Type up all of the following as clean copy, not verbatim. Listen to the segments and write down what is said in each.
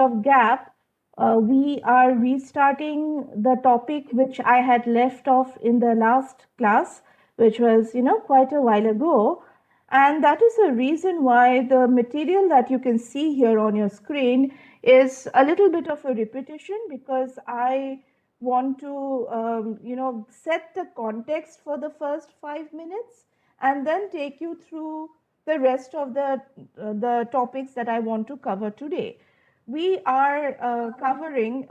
of gap, we are restarting the topic which I had left off in the last class, which was, quite a while ago. And that is the reason why the material that you can see here on your screen is a little bit of a repetition because I want to, set the context for the first 5 minutes and then take you through the rest of the topics that I want to cover today. We are covering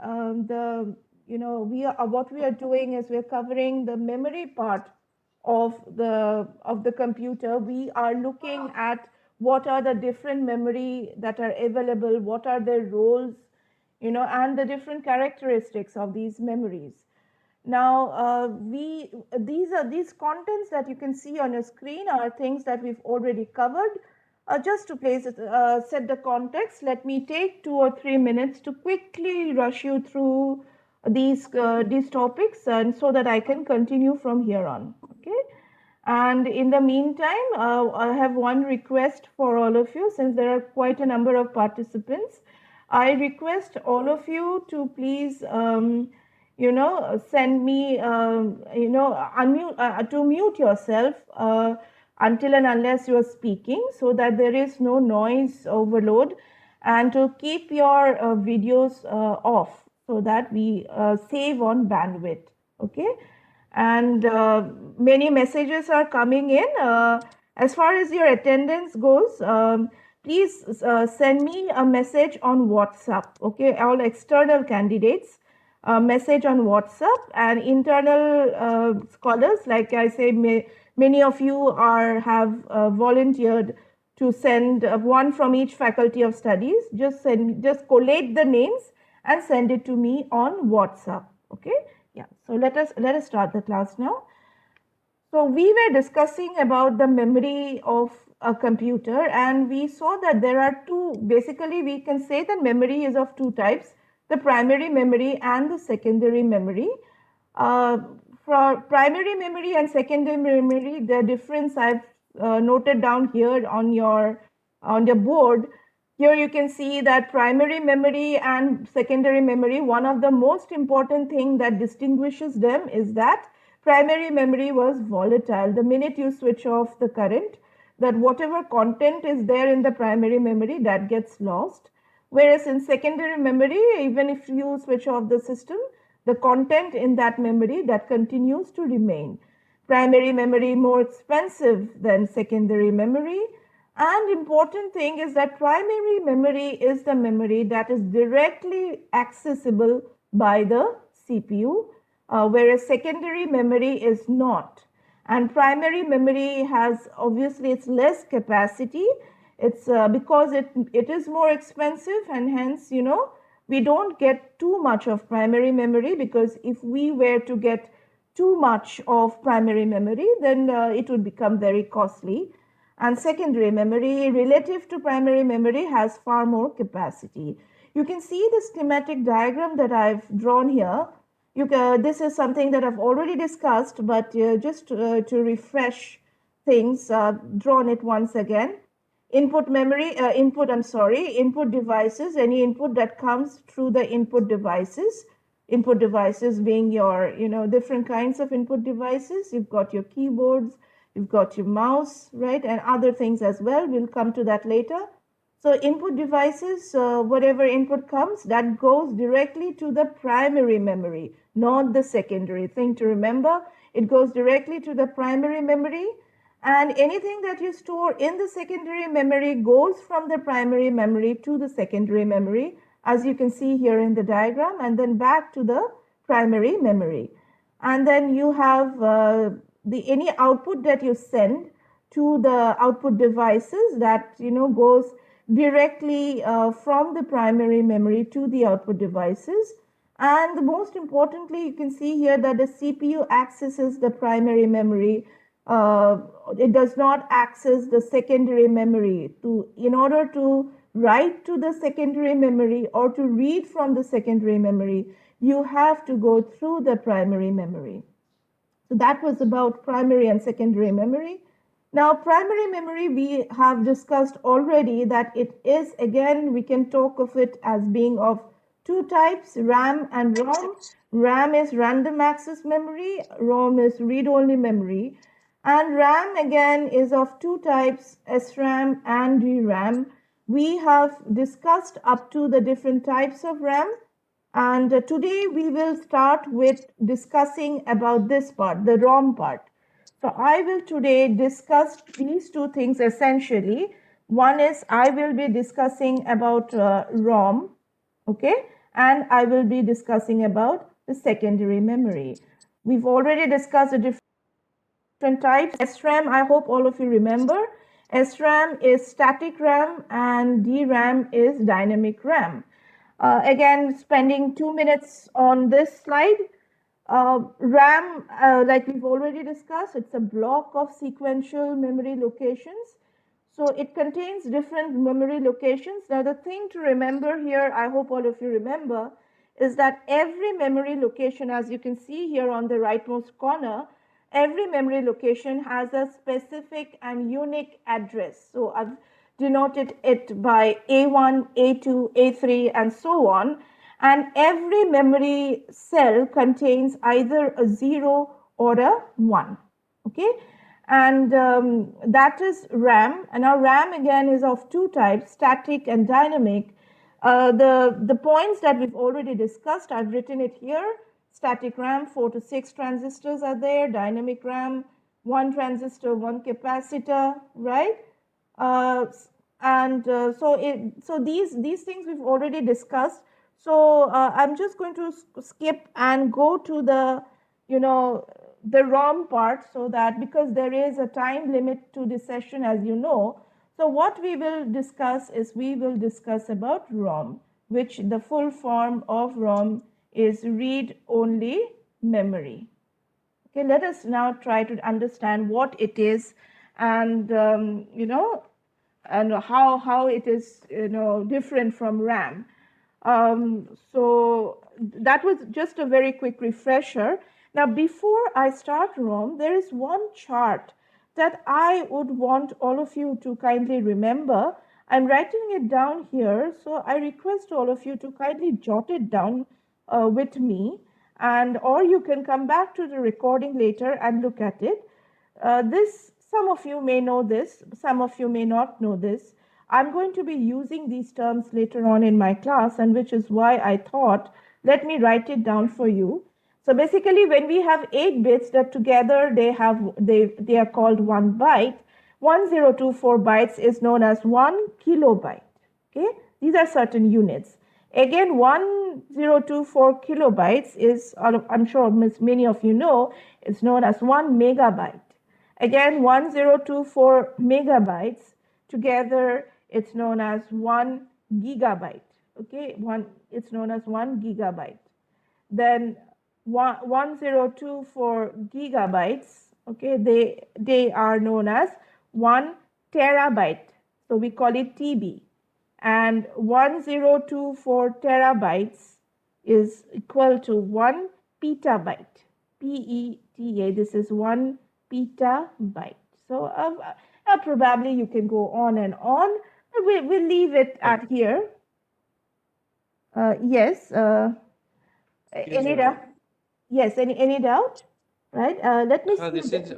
we are what we are doing is we're covering the memory part of the computer. We are looking at what are the different memory that are available, what are their roles, and the different characteristics of these memories. Now, we these contents that you can see on your screen are things that we've already covered. Just to set the context, let me take 2 or 3 minutes to quickly rush you through these topics, and so that I can continue from here on. Okay. And in the meantime, I have one request for all of you, since there are quite a number of participants. I request all of you to please, send me, unmute, to mute yourself until and unless you are speaking, so that there is no noise overload, and to keep your videos off so that we save on bandwidth. Okay. And many messages are coming in. As far as your attendance goes, please send me a message on WhatsApp. Okay, all external candidates, message on WhatsApp, and internal scholars, like I say, many of you have volunteered to send one from each faculty of studies. Just collate the names and send it to me on WhatsApp. Okay. Yeah, so let us start the class now. So we were discussing about the memory of a computer, and we saw that there are basically we can say that memory is of two types: the primary memory and the secondary memory. Uh, for primary memory and secondary memory, the difference I've noted down here on your board. Here you can see that primary memory and secondary memory, one of the most important thing that distinguishes them is that primary memory was volatile. The minute you switch off the current, that whatever content is there in the primary memory, that gets lost. Whereas in secondary memory, even if you switch off the system, the content in that memory, that continues to remain. Primary memory more expensive than secondary memory. And important thing is that primary memory is the memory that is directly accessible by the CPU, whereas secondary memory is not. And primary memory has, obviously, it's less capacity. It's because it is more expensive, and hence, we don't get too much of primary memory, because if we were to get too much of primary memory, then it would become very costly. And secondary memory, relative to primary memory, has far more capacity. You can see the schematic diagram that I've drawn here. This is something that I've already discussed, but just to refresh things, drawn it once again. Input devices, any input that comes through the input devices being your, different kinds of input devices. You've got your keyboards, you've got your mouse, right, and other things as well. We'll come to that later. So input devices, whatever input comes, that goes directly to the primary memory, not the secondary. Thing to remember, it goes directly to the primary memory, and anything that you store in the secondary memory goes from the primary memory to the secondary memory, as you can see here in the diagram, and then back to the primary memory. And then you have any output that you send to the output devices, that goes directly from the primary memory to the output devices. And most importantly, you can see here that the CPU accesses the primary memory. It does not access the secondary memory. In order to write to the secondary memory or to read from the secondary memory, you have to go through the primary memory. So that was about primary and secondary memory. Now, primary memory, we have discussed already that it is, again, we can talk of it as being of two types, RAM and ROM. RAM is random access memory, ROM is read-only memory. And RAM, again, is of two types, SRAM and DRAM. We have discussed up to the different types of RAM. And today we will start with discussing about this part, the ROM part. So I will today discuss these two things essentially. One is I will be discussing about ROM, okay, and I will be discussing about the secondary memory. We've already discussed the different types. SRAM, I hope all of you remember. SRAM is static RAM and DRAM is dynamic RAM. Again, spending 2 minutes on this slide. RAM, like we've already discussed, it's a block of sequential memory locations. So it contains different memory locations. Now, the thing to remember here, I hope all of you remember, is that every memory location, as you can see here on the rightmost corner, every memory location has a specific and unique address. So I've denoted it by A1, A2, A3, and so on. And every memory cell contains either a 0 or a 1. Okay, and that is RAM. And our RAM again is of two types, static and dynamic. The points that we've already discussed, I've written it here. Static RAM, 4 to 6 transistors are there. Dynamic RAM, 1 transistor, 1 capacitor, right? So these things we've already discussed. So I'm just going to skip and go to the the ROM part, so that because there is a time limit to this session, as you know. So what we will discuss is we will discuss about ROM, which the full form of ROM is read-only memory. Okay, let us now try to understand what it is, and and how it is different from RAM. So that was just a very quick refresher. Now, before I start ROM, there is one chart that I would want all of you to kindly remember. I'm writing it down here, so I request all of you to kindly jot it down with me, and or you can come back to the recording later and look at it. Some of you may know this, some of you may not know this. I'm going to be using these terms later on in my class, and which is why I thought, let me write it down for you. So basically, when we have 8 bits that together they are called 1 byte, 1024 bytes is known as 1 kilobyte. Okay, these are certain units. Again, 1024 kilobytes is, I'm sure many of you know, is known as 1 megabyte. Again, 1024 megabytes together, it's known as 1 gigabyte. Okay, it's known as 1 gigabyte. Then 1024 gigabytes, okay, they are known as 1 terabyte. So we call it TB. And 1024 terabytes is equal to 1 petabyte. PETA, this is 1 petabyte. So probably you can go on and on. We'll leave it at here. Yes. Any doubt? Yes. Any doubt? Right. Let me see. This is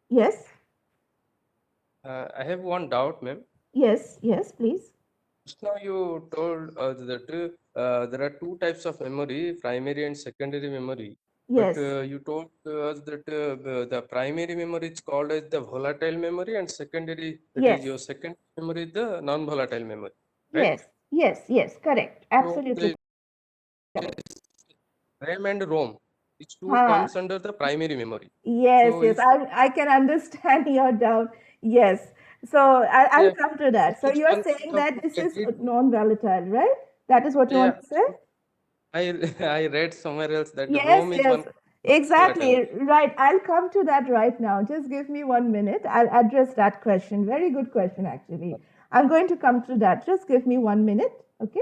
Yes. I have one doubt, ma'am. Yes. Yes, please. Just now you told that there are two types of memory, primary and secondary memory. Yes. But you told us that the primary memory is called as the volatile memory, and secondary, that Yes. is your second memory, the non-volatile memory, right? Yes. Yes. Yes. Correct. Absolutely. So RAM and ROM, these two comes under the primary memory. Yes, So yes, I can understand your doubt. Yes, so I'll come to that. So you're saying that this is non-volatile, right? That is what you want to say? I read somewhere else that Yes, ROM is yes, one exactly. volatile. Right. I'll come to that right now. Just give me 1 minute. I'll address that question. Very good question, actually. I'm going to come to that. Just give me 1 minute. Okay.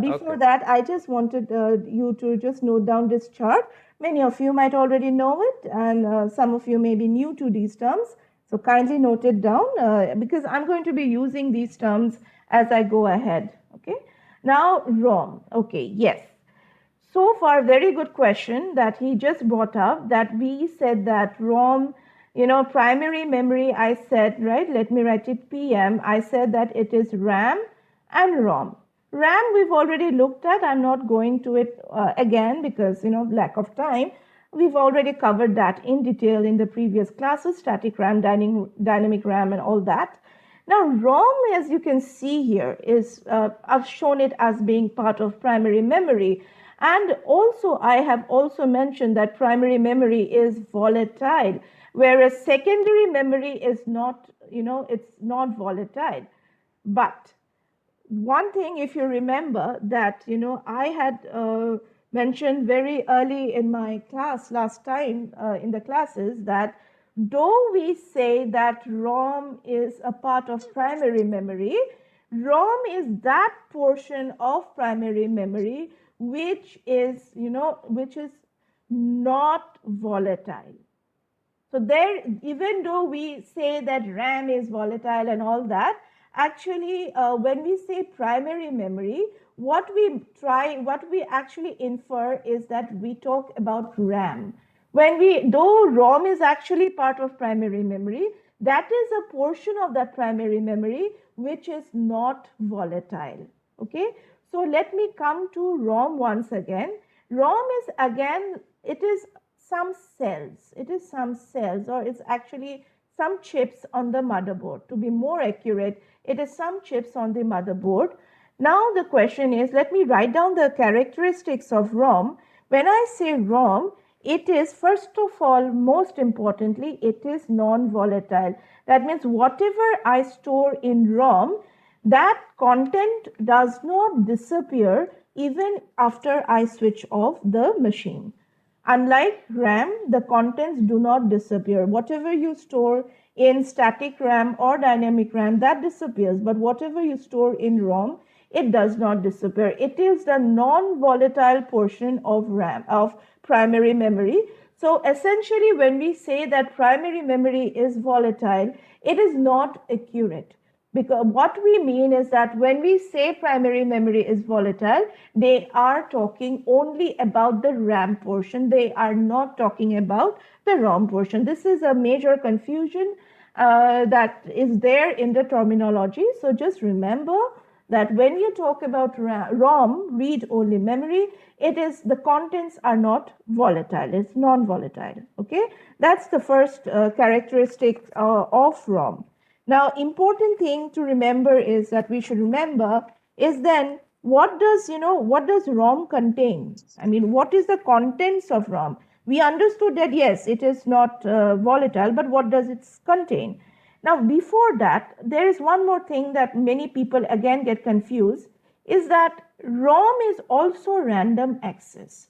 Before that, I just wanted you to just note down this chart. Many of you might already know it, and some of you may be new to these terms. So kindly note it down because I'm going to be using these terms as I go ahead. Okay. Now ROM. Okay. Yes. So far, very good question that he just brought up, that we said that ROM, primary memory, I said, right? Let me write it PM. I said that it is RAM and ROM. RAM we've already looked at. I'm not going to it again because, lack of time. We've already covered that in detail in the previous classes, static RAM, dynamic RAM, and all that. Now, ROM, as you can see here, is I've shown it as being part of primary memory. And also, I have also mentioned that primary memory is volatile, whereas secondary memory is not, it's not volatile. But one thing, if you remember that, I had mentioned very early in my class last time in the classes that though we say that ROM is a part of primary memory, ROM is that portion of primary memory which is, which is not volatile. So there, even though we say that RAM is volatile and all that, actually, when we say primary memory, what we actually infer is that we talk about RAM. Though ROM is actually part of primary memory, that is a portion of that primary memory which is not volatile. Okay, so let me come to ROM once again. ROM is again, it is some cells. It is some cells, or it's actually some chips on the motherboard. To be more accurate, it is some chips on the motherboard. Now the question is, let me write down the characteristics of ROM. When I say ROM, it is, first of all, most importantly, it is non-volatile. That means whatever I store in ROM, that content does not disappear even after I switch off the machine. Unlike RAM, the contents do not disappear. Whatever you store in static RAM or dynamic RAM, that disappears. But whatever you store in ROM, it does not disappear. It is the non-volatile portion of RAM, of primary memory. So essentially, when we say that primary memory is volatile, it is not accurate. Because what we mean is that when we say primary memory is volatile, they are talking only about the RAM portion. They are not talking about the ROM portion. This is a major confusion that is there in the terminology. So just remember that when you talk about ROM, read-only memory, it is the contents are not volatile. It's non-volatile. Okay, that's the first characteristic of ROM. Now, important thing to remember is that we should remember is then what does ROM contain? I mean, what is the contents of ROM? We understood that yes, it is not volatile, but what does it contain? Now, before that, there is one more thing that many people again get confused is that ROM is also random access.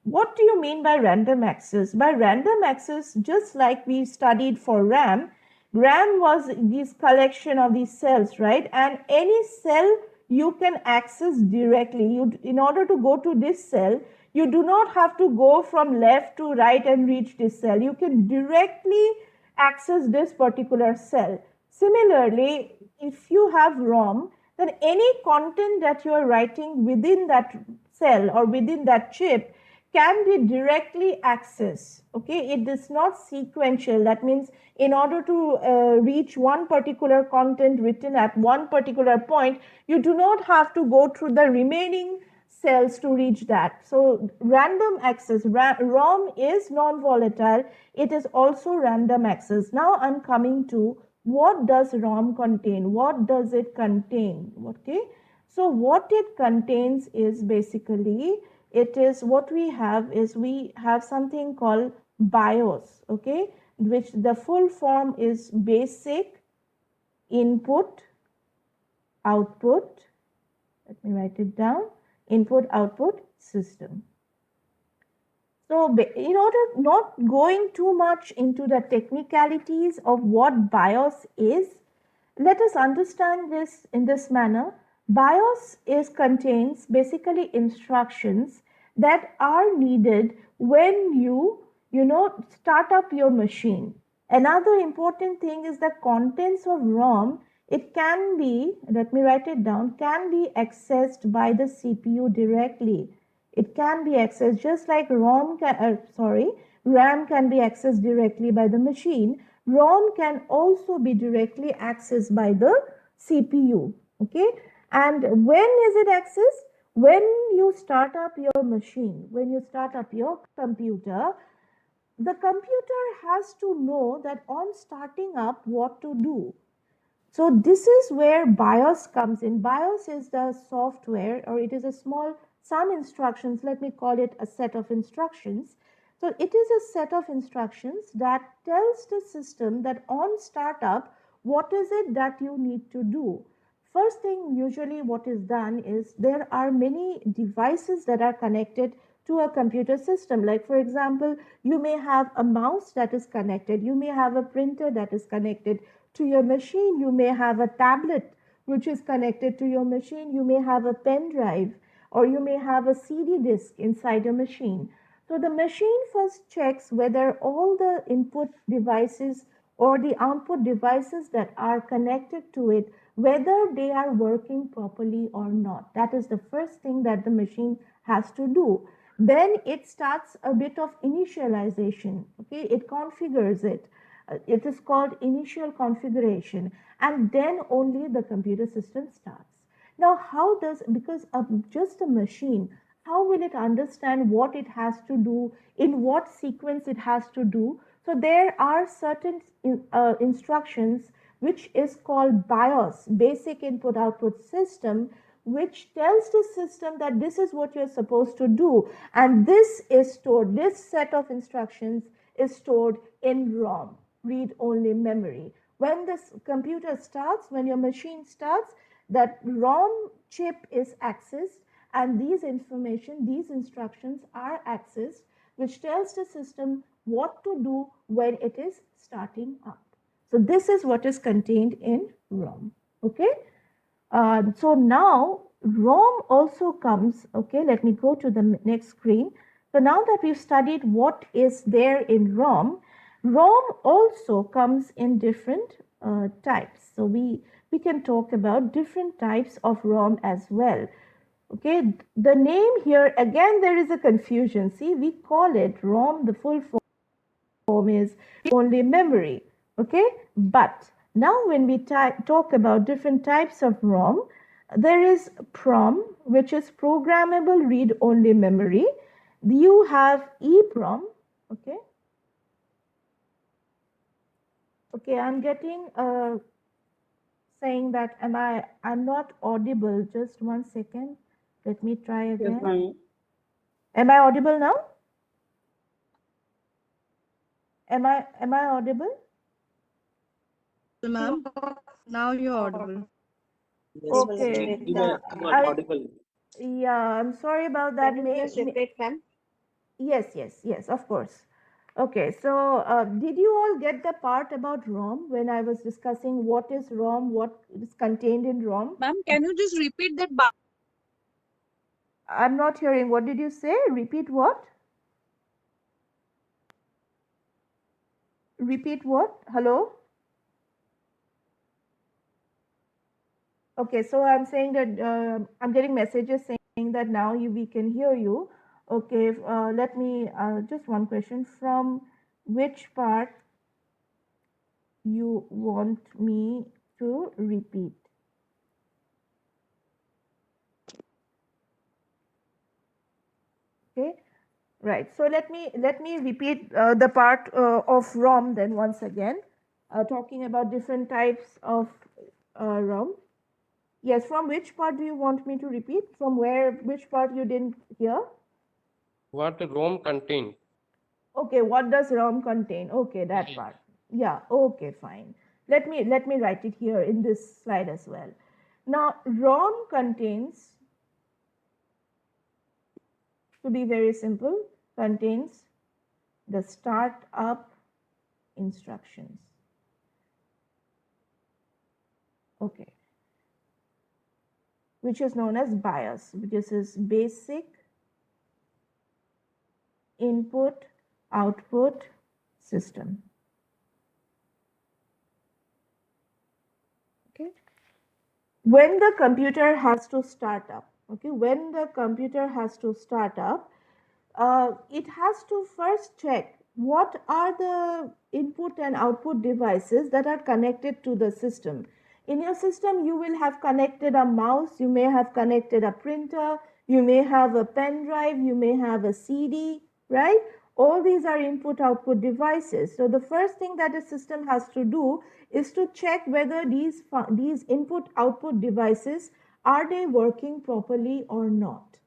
What do you mean by random access? By random access, just like we studied for RAM, RAM was this collection of these cells, right? And any cell you can access directly. In order to go to this cell, you do not have to go from left to right and reach this cell. You can directly access this particular cell. Similarly, if you have ROM, then any content that you are writing within that cell or within that chip can be directly accessed. Okay, it is not sequential. That means in order to reach one particular content written at one particular point, you do not have to go through the remaining cells to reach that. So random access, ROM is non-volatile. It is also random access. Now I'm coming to what does ROM contain? What does it contain? Okay, so what it contains is basically, it is what we have something called BIOS, okay, which the full form is basic input output. Let me write it down. Input output system. So in order not going too much into the technicalities of what BIOS is, let us understand this in this manner. BIOS contains basically instructions that are needed when you start up your machine. Another important thing is the contents of ROM. It can be, let me write it down, can be accessed by the CPU directly. It can be accessed just like RAM can be accessed directly by the machine. ROM can also be directly accessed by the CPU. Okay, and when is it accessed? When you start up your machine, when you start up your computer, the computer has to know that on starting up what to do. So this is where BIOS comes in. BIOS is the software, or it is a small, some instructions, let me call it a set of instructions. So it is a set of instructions that tells the system that on startup, what is it that you need to do. First thing, usually what is done is there are many devices that are connected to a computer system. Like for example, you may have a mouse that is connected, you may have a printer that is connected to your machine, you may have a tablet which is connected to your machine, you may have a pen drive, or you may have a CD disk inside a machine. So the machine first checks whether all the input devices or the output devices that are connected to it, whether they are working properly or not. That is the first thing that the machine has to do. Then it starts a bit of initialization. Okay, it configures it. It is called initial configuration, and then only the computer system starts. Now, how does, because of just a machine, how will it understand what it has to do, in what sequence it has to do? So there are certain instructions which is called BIOS, basic input output system, which tells the system that this is what you're supposed to do, and this is stored, this set of instructions is stored in ROM, read only memory. When this computer starts, when your machine starts, that ROM chip is accessed, and these information, these instructions are accessed, which tells the system what to do when it is starting up. So this is what is contained in ROM. Okay. So now ROM also comes. Okay, let me go to the next screen. So now that we've studied what is there in ROM, ROM also comes in different types. So we can talk about different types of ROM as well. Okay, the name here, again, there is a confusion. See, we call it ROM, the full form is only memory. Okay, but now when we talk about different types of ROM, there is PROM, which is programmable read-only memory. You have EEPROM. Okay. Okay, I'm getting saying that I'm not audible. Just 1 second. Let me try again. Yes, am I audible now? Am I audible? Ma'am, now you're audible. Okay. You are audible. Yeah, I'm sorry about that. Can you just repeat, ma'am? Yes, of course. Okay, so did you all get the part about ROM when I was discussing what is ROM, what is contained in ROM? Ma'am, can you just repeat that? I'm not hearing. What did you say? Repeat what? Repeat what? Hello? Okay, so I'm saying that I'm getting messages saying that now we can hear you. Okay, let me, just one question. From which part you want me to repeat? Okay, right. So let me repeat the part of ROM then once again, talking about different types of ROM. Yes, from which part do you want me to repeat? From where, which part you didn't hear? What ROM contain? Okay, what does ROM contain? Okay, that part. Yeah, okay, fine. Let me write it here in this slide as well. Now, ROM contains, to be very simple, contains the startup instructions. Okay. Which is known as BIOS, which is basic input output system. when the computer has to start up, okay, when the computer has to start up, it has to first check what are the input and output devices that are connected to the system. In your system, you will have connected a mouse, you may have connected a printer, you may have a pen drive, you may have a CD, right? All these are input output devices. So the first thing that a system has to do is to check whether these input output devices are they working properly or not.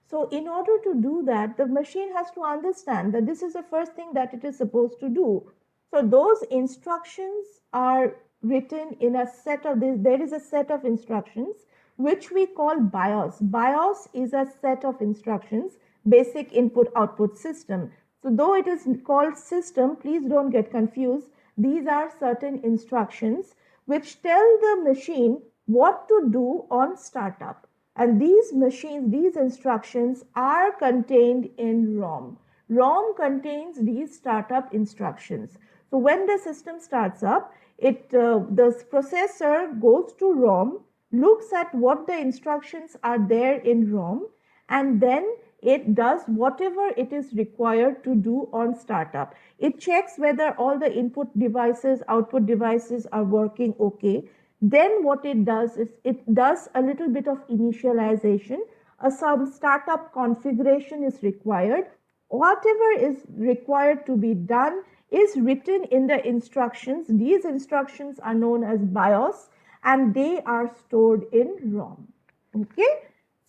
So in order to do that, the machine has to understand that this is the first thing that it is supposed to do. So those instructions are written in a set of this. There is a set of instructions which we call BIOS. BIOS is a set of instructions, basic input output system. So though it is called system, please don't get confused. These are certain instructions which tell the machine what to do on startup. And these machines, these instructions are contained in ROM. ROM contains these startup instructions. So when the system starts up, the processor goes to ROM, looks at what the instructions are there in ROM, and then it does whatever it is required to do on startup. It checks whether all the input devices, output devices are working okay. Then what it does is it does a little bit of initialization. Some startup configuration is required. Whatever is required to be done is written in the instructions. These instructions are known as BIOS and they are stored in ROM. Okay.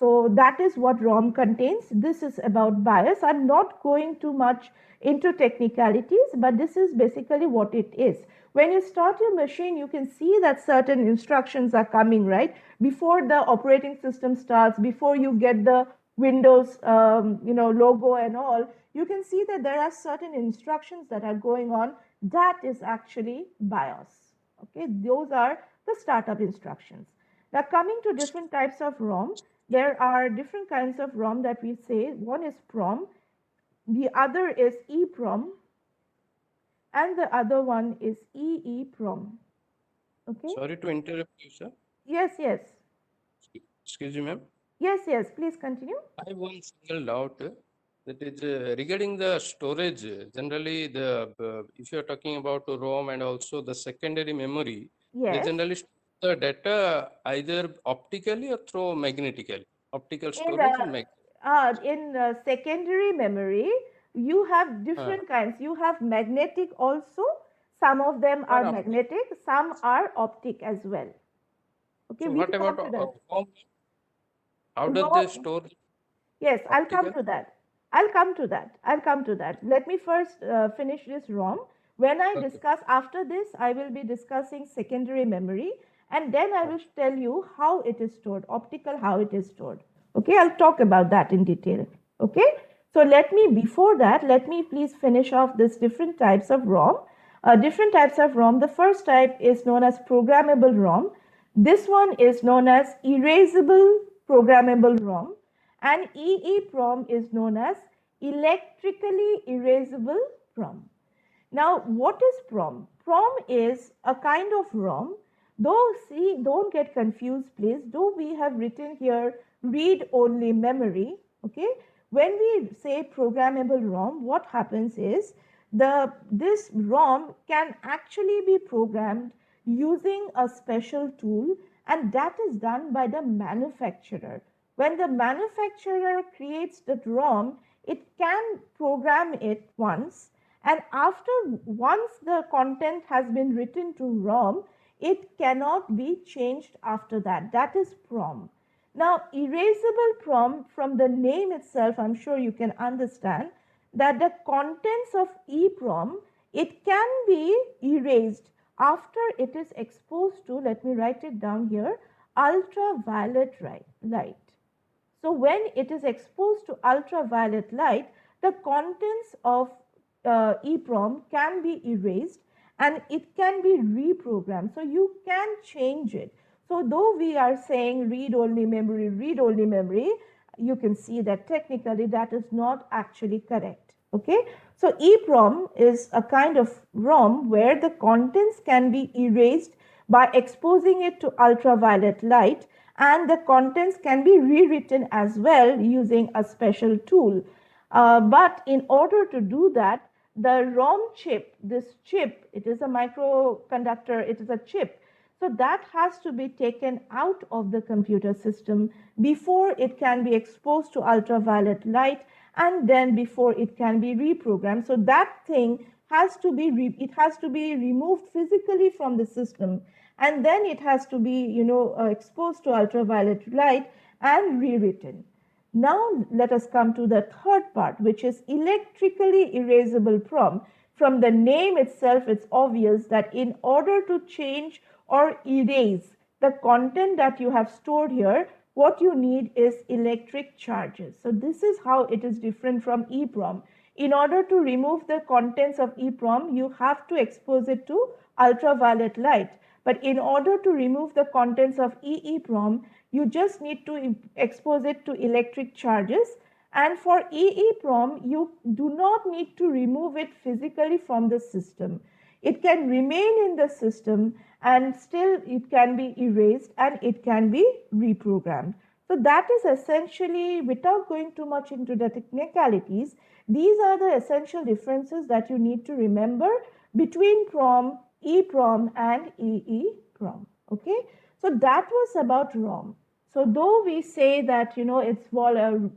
So that is what ROM contains. This is about BIOS. I'm not going too much into technicalities, but this is basically what it is. When you start your machine, you can see that certain instructions are coming, right? Before the operating system starts, before you get the Windows logo and all, you can see that there are certain instructions that are going on. That is actually BIOS. Okay, those are the startup instructions. Now coming to different types of ROM, there are different kinds of ROM that we say. One is PROM, the other is EEPROM, and the other one is EEPROM. Okay? Sorry to interrupt you, sir. Yes, yes. Excuse me, ma'am. Yes, yes, please continue. I have one single doubt. That is regarding the storage. Generally, if you are talking about ROM and also the secondary memory, they Yes. generally store the data either optically or through magnetically. Optical storage and In secondary memory, you have different kinds. You have magnetic also. Some of them are magnetic, some are optic as well. Okay, So we'll what come about to that. ROM? How does they ROM, store yes, I'll come optical? to that. I'll come to that. I'll come to that. Let me first finish this ROM. When I Okay. discuss after this, I will be discussing secondary memory, and then I will tell you how it is stored, optical, how it is stored. Okay, I'll talk about that in detail. Okay, so before that, let me please finish off this different types of ROM. Different types of ROM. The first type is known as programmable ROM. This one is known as erasable programmable ROM, and EEPROM is known as electrically erasable PROM. Now, what is PROM? PROM is a kind of ROM. Though, see, don't get confused, please. Though we have written here read-only memory, okay? When we say programmable ROM, what happens is this ROM can actually be programmed using a special tool, and that is done by the manufacturer. When the manufacturer creates the ROM, it can program it once, and once the content has been written to ROM, it cannot be changed after that. That is PROM. Now, erasable PROM, from the name itself, I'm sure you can understand that the contents of EEPROM, it can be erased after it is exposed to, let me write it down here, ultraviolet light. So when it is exposed to ultraviolet light, the contents of EEPROM can be erased and it can be reprogrammed. So you can change it. So though we are saying read-only memory, you can see that technically that is not actually correct. Okay, so EEPROM is a kind of ROM where the contents can be erased by exposing it to ultraviolet light, and the contents can be rewritten as well using a special tool. But in order to do that, the ROM chip, this chip, it is a microconductor, it is a chip. So that has to be taken out of the computer system before it can be exposed to ultraviolet light, and then before it can be reprogrammed. So that thing has to be removed physically from the system, and then it has to be exposed to ultraviolet light and rewritten. Now let us come to the third part, which is electrically erasable PROM. From the name itself, it's obvious that in order to change or erase the content that you have stored here, what you need is electric charges. So this is how it is different from EEPROM. In order to remove the contents of EEPROM, you have to expose it to ultraviolet light. But in order to remove the contents of EEPROM, you just need to expose it to electric charges. And for EEPROM, you do not need to remove it physically from the system. It can remain in the system and still it can be erased and it can be reprogrammed. So that is essentially, without going too much into the technicalities, these are the essential differences that you need to remember between PROM, EEPROM and EEPROM. Okay, so that was about ROM. So though we say that it's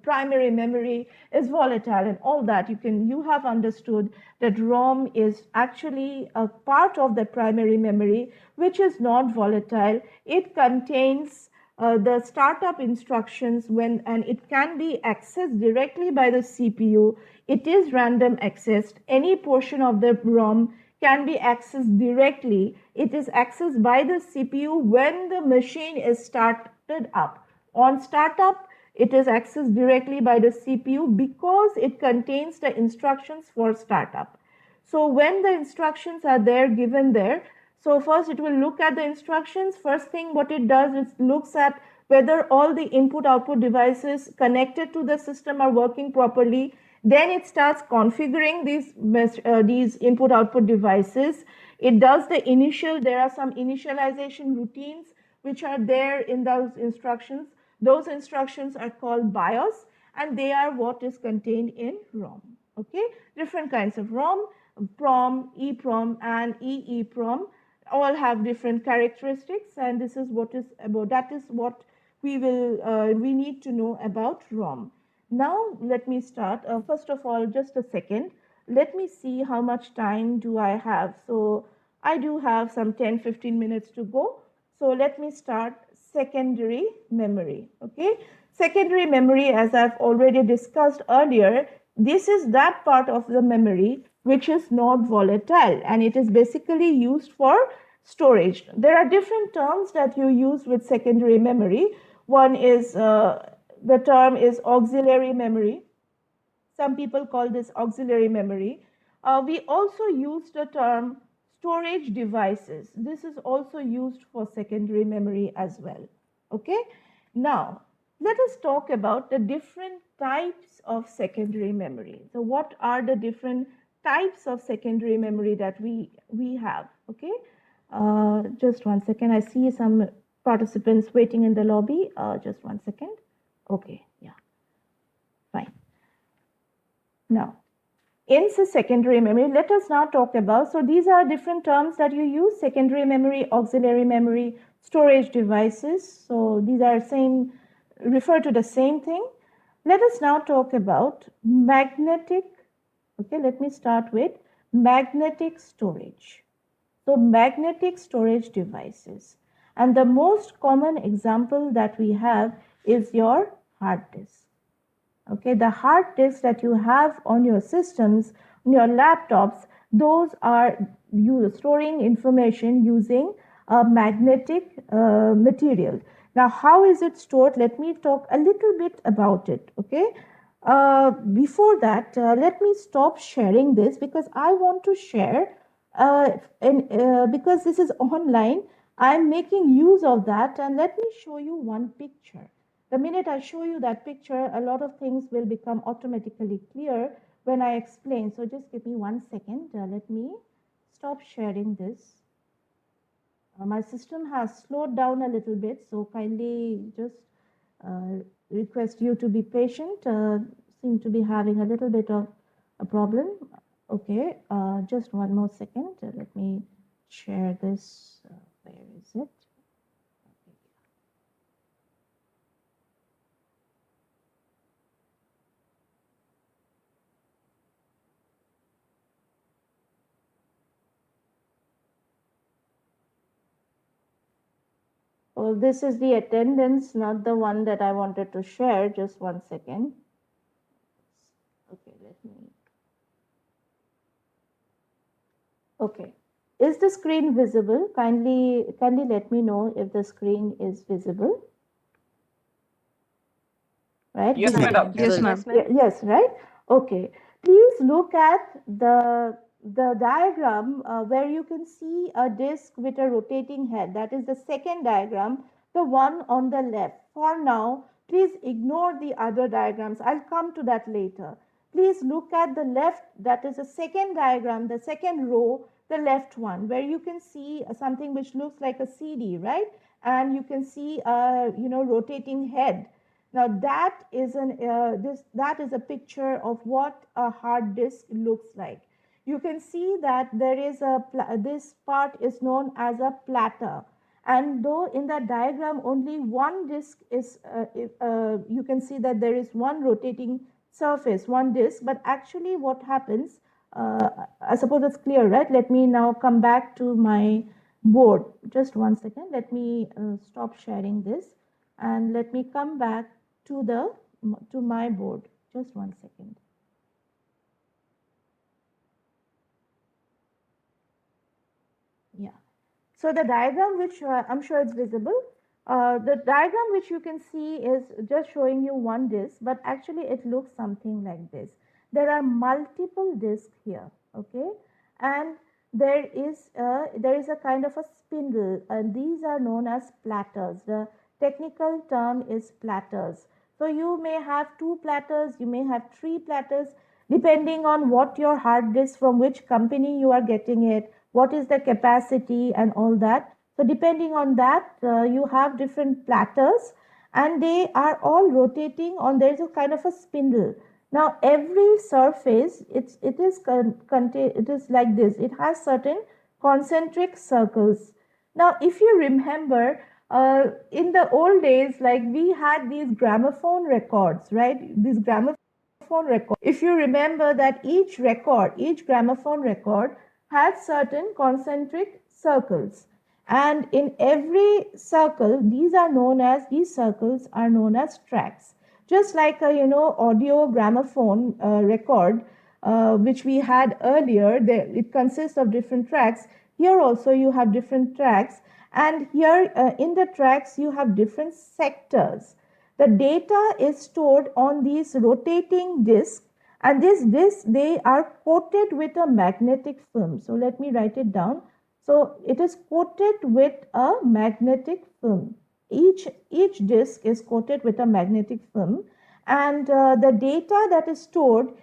primary memory is volatile and all that, you have understood that ROM is actually a part of the primary memory which is not volatile. It contains the startup instructions and it can be accessed directly by the CPU. It is random accessed. Any portion of the ROM can be accessed directly. It is accessed by the CPU when the machine is started up. On startup, it is accessed directly by the CPU because it contains the instructions for startup. So when the instructions are given there, so first it will look at the instructions. First thing what it does is looks at whether all the input-output devices connected to the system are working properly. Then it starts configuring these input-output devices. It does there are some initialization routines which are there in those instructions. Those instructions are called BIOS, and they are what is contained in ROM. Okay, different kinds of ROM, PROM, EEPROM, and EEPROM all have different characteristics, and this is what is about. That is what we need to know about ROM. Now let me start. First of all, just a second. Let me see how much time do I have. So I do have some 10-15 minutes to go. So let me start secondary memory. Okay, secondary memory, as I've already discussed earlier, this is that part of the memory which is not volatile, and it is basically used for storage. There are different terms that you use with secondary memory. One is the term is auxiliary memory. Some people call this auxiliary memory. We also use the term storage devices. This is also used for secondary memory as well. Okay, now let us talk about the different types of secondary memory. So what are the different types of secondary memory that we have? Okay, just one second. I see some participants waiting in the lobby. Just one second. Okay, yeah, fine. Now, in the secondary memory, let us now talk about, so these are different terms that you use: secondary memory, auxiliary memory, storage devices. So these are refer to the same thing. Let us now talk about magnetic. Okay, let me start with magnetic storage. So magnetic storage devices. And the most common example that we have is your hard disk. Okay, the hard disks that you have on your systems, on your laptops, those are storing information using a magnetic material. Now, how is it stored? Let me talk a little bit about it. Okay, before that, let me stop sharing this because I want to share, because this is online, I'm making use of that, and let me show you one picture. The minute I show you that picture, a lot of things will become automatically clear when I explain. So just give me 1 second. Let me stop sharing this. My system has slowed down a little bit, so kindly just request you to be patient. Seem to be having a little bit of a problem. Okay, just one more second. Let me share this. Where is it? Oh, this is the attendance, not the one that I wanted to share. Just one second. Okay, let me. Okay. Is the screen visible? Kindly let me know if the screen is visible. Right? Yes, This is- madam. Yes, ma'am. Yes, right? Okay. Please look at the diagram where you can see a disc with a rotating head. That is the second diagram, the one on the left. For now, please ignore the other diagrams. I'll come to that later. Please look at the left, that is the second diagram, the second row, the left one, where you can see something which looks like a CD, right? And you can see a rotating head. Now that is that is a picture of what a hard disk looks like. You can see that there is this part is known as a platter, and though in that diagram only one disk is you can see that there is one rotating surface, one disk, but actually what happens, I suppose it's clear, right? Let me now come back to my board. Just one second. Let me stop sharing this and let me come back to my board. Just one second. Yeah. So the diagram, which I'm sure it's visible, the diagram which you can see is just showing you one disk, but actually it looks something like this. There are multiple disks here, okay, and there is a kind of a spindle, and these are known as platters. The technical term is platters. So you may have 2 platters, you may have 3 platters, depending on what your hard disk, from which company you are getting it, what is the capacity and all that. So depending on that, you have different platters, and they are all rotating on, there is a kind of a spindle. Now every surface, it is like this. It has certain concentric circles. Now if you remember, in the old days, like we had these gramophone records, right? These gramophone records. If you remember that each gramophone record had certain concentric circles, and in every circle, these circles are known as tracks. Just like a audio gramophone record, which we had earlier, it consists of different tracks. Here also you have different tracks, and here in the tracks you have different sectors. The data is stored on these rotating discs, and these discs, they are coated with a magnetic film. So let me write it down. So it is coated with a magnetic film. Each disc is coated with a magnetic film, and the data that is stored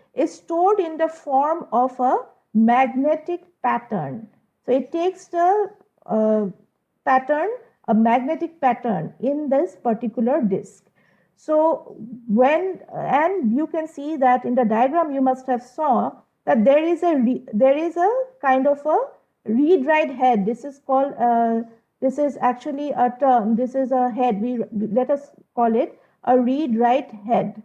in the form of a magnetic pattern. So it takes the pattern, a magnetic pattern in this particular disc. So and you can see that in the diagram you must have saw that there is a kind of a read write head. This is called this is actually a term. This is a head. Let us call it a read write head.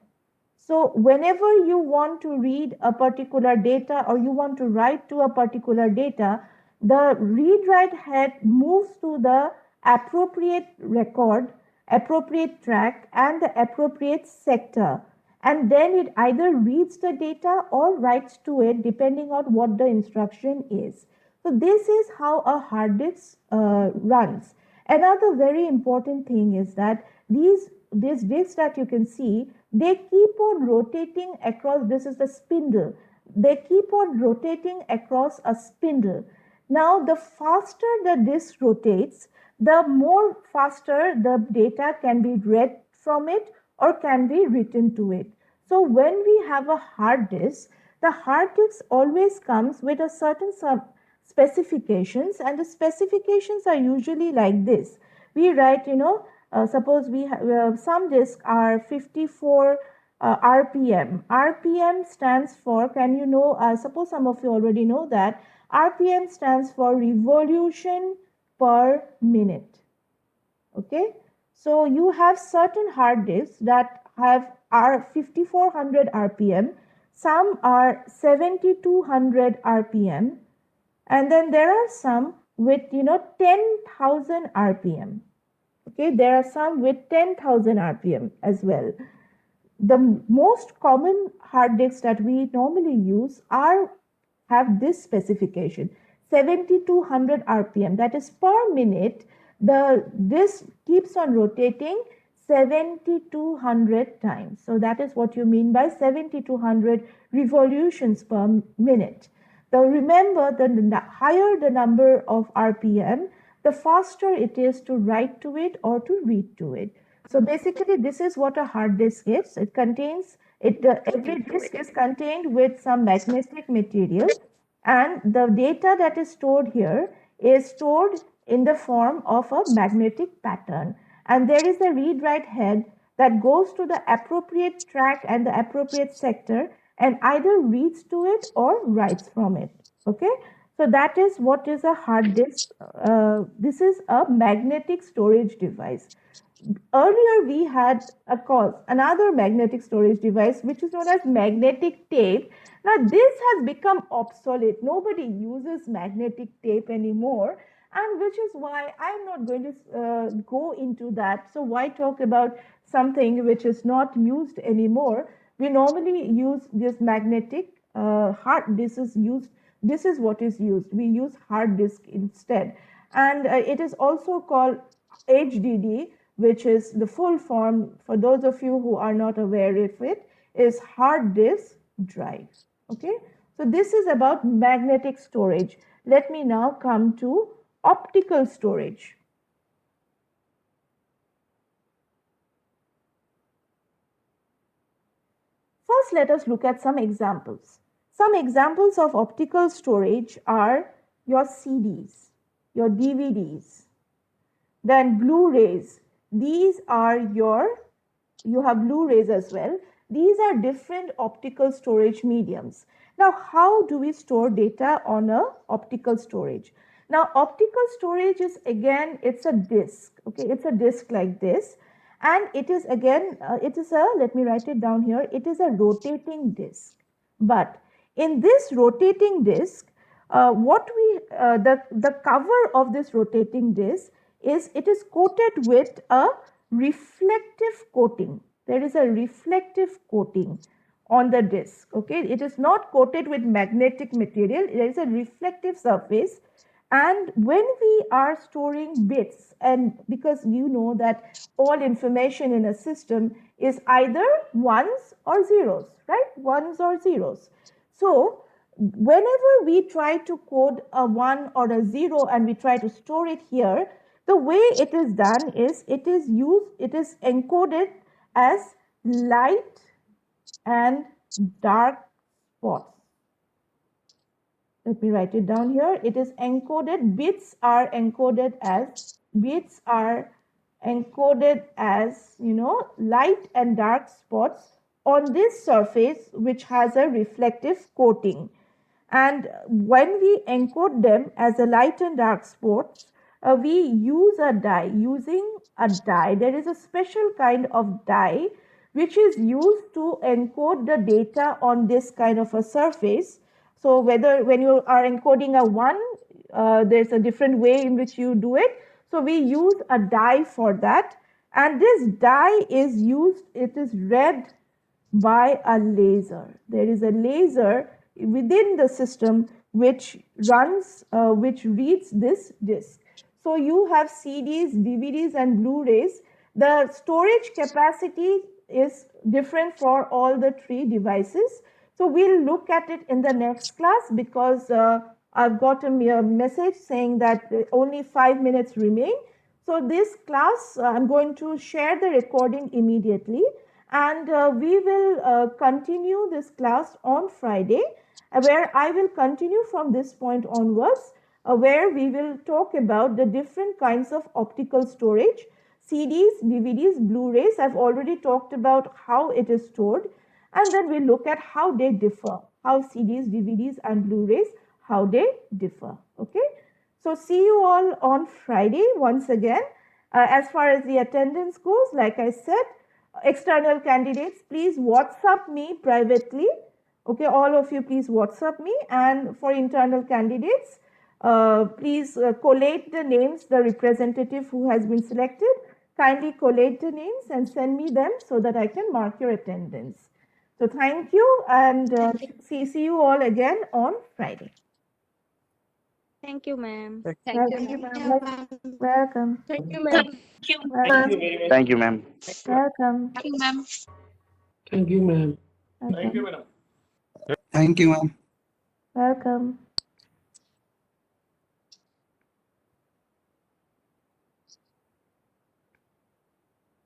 So whenever you want to read a particular data or you want to write to a particular data, the read write head moves to the appropriate record, appropriate track, and the appropriate sector. And then it either reads the data or writes to it depending on what the instruction is. So this is how a hard disk runs. Another very important thing is that these disks that you can see, they keep on rotating across. This is the spindle. They keep on rotating across a spindle. Now, the faster the disk rotates, the more faster the data can be read from it or can be written to it. So when we have a hard disk, the hard disk always comes with a certain specifications, and the specifications are usually like this. We write, suppose we have some disks are 54 RPM. RPM stands for, can you know, suppose some of you already know that RPM stands for revolution per minute. Okay, so you have certain hard disks that are 5400 RPM, some are 7200 RPM, and then there are some with 10,000 RPM. Okay, there are some with 10,000 RPM as well. The most common hard disks that we normally use have this specification, 7200 RPM, that is per minute. The disk keeps on rotating 7200 times. So that is what you mean by 7200 revolutions per minute. Now remember, the higher the number of RPM, the faster it is to write to it or to read to it. So basically, this is what a hard disk is. It contains every disk is contained with some magnetic material, and the data that is stored here is stored in the form of a magnetic pattern. And there is a read-write head that goes to the appropriate track and the appropriate sector and either reads to it or writes from it. Okay, so that is what is a hard disk. This is a magnetic storage device. Earlier we had another magnetic storage device which is known as magnetic tape. Now this has become obsolete. Nobody uses magnetic tape anymore, and which is why I'm not going to go into that. So why talk about something which is not used anymore? We normally use this magnetic hard. This is what is used. We use hard disk instead, and it is also called HDD, which is the full form, for those of you who are not aware of it, is hard disk drive. Okay, so this is about magnetic storage. Let me now come to optical storage. First, let us look at some examples. Some examples of optical storage are your CDs, your DVDs, then Blu-rays. These are you have Blu-rays as well. These are different optical storage mediums. Now, how do we store data on a optical storage? Now, optical storage is, again, it's a disk. Okay, it's a disk like this. And it is, again, let me write it down here. It is a rotating disk. But in this rotating disk, the cover of this rotating disk it is coated with a reflective coating. There is a reflective coating on the disk. Okay, it is not coated with magnetic material. There is a reflective surface. And when we are storing bits, and because you know that all information in a system is either ones or zeros, right? Ones or zeros. So whenever we try to code a 1 or a 0 and we try to store it here, the way it is done is it is encoded as light and dark spots. Let me write it down here. It is encoded, bits are encoded as, light and dark spots on this surface which has a reflective coating. And when we encode them as a light and dark spots, we use a dye. Using a dye, there is a special kind of dye which is used to encode the data on this kind of a surface. So when you are encoding a 1, there's a different way in which you do it. So we use a dye for that. And this dye is used, it is read by a laser. There is a laser within the system which reads this disk. So you have CDs, DVDs, and Blu-rays. The storage capacity is different for all the 3 devices. So we'll look at it in the next class because I've got a message saying that only 5 minutes remain. So this class, I'm going to share the recording immediately, and we will continue this class on Friday, where I will continue from this point onwards where we will talk about the different kinds of optical storage. CDs, DVDs, Blu-rays, I've already talked about how it is stored, and then we look at how they differ, how CDs, DVDs, and Blu-rays, how they differ. Okay, so see you all on Friday once again. As far as the attendance goes, like I said, external candidates, please WhatsApp me privately. Okay, all of you, please WhatsApp me. And for internal candidates, please collate the names, the representative who has been selected. Kindly collate the names and send me them so that I can mark your attendance. So thank you, and see you all again on Friday. Thank you, ma'am. Welcome. Welcome. Thank you, ma'am. Welcome. Thank you, ma'am. Welcome. Thank you, ma'am. Thank you, ma'am. Welcome. Thank you, ma'am. Welcome.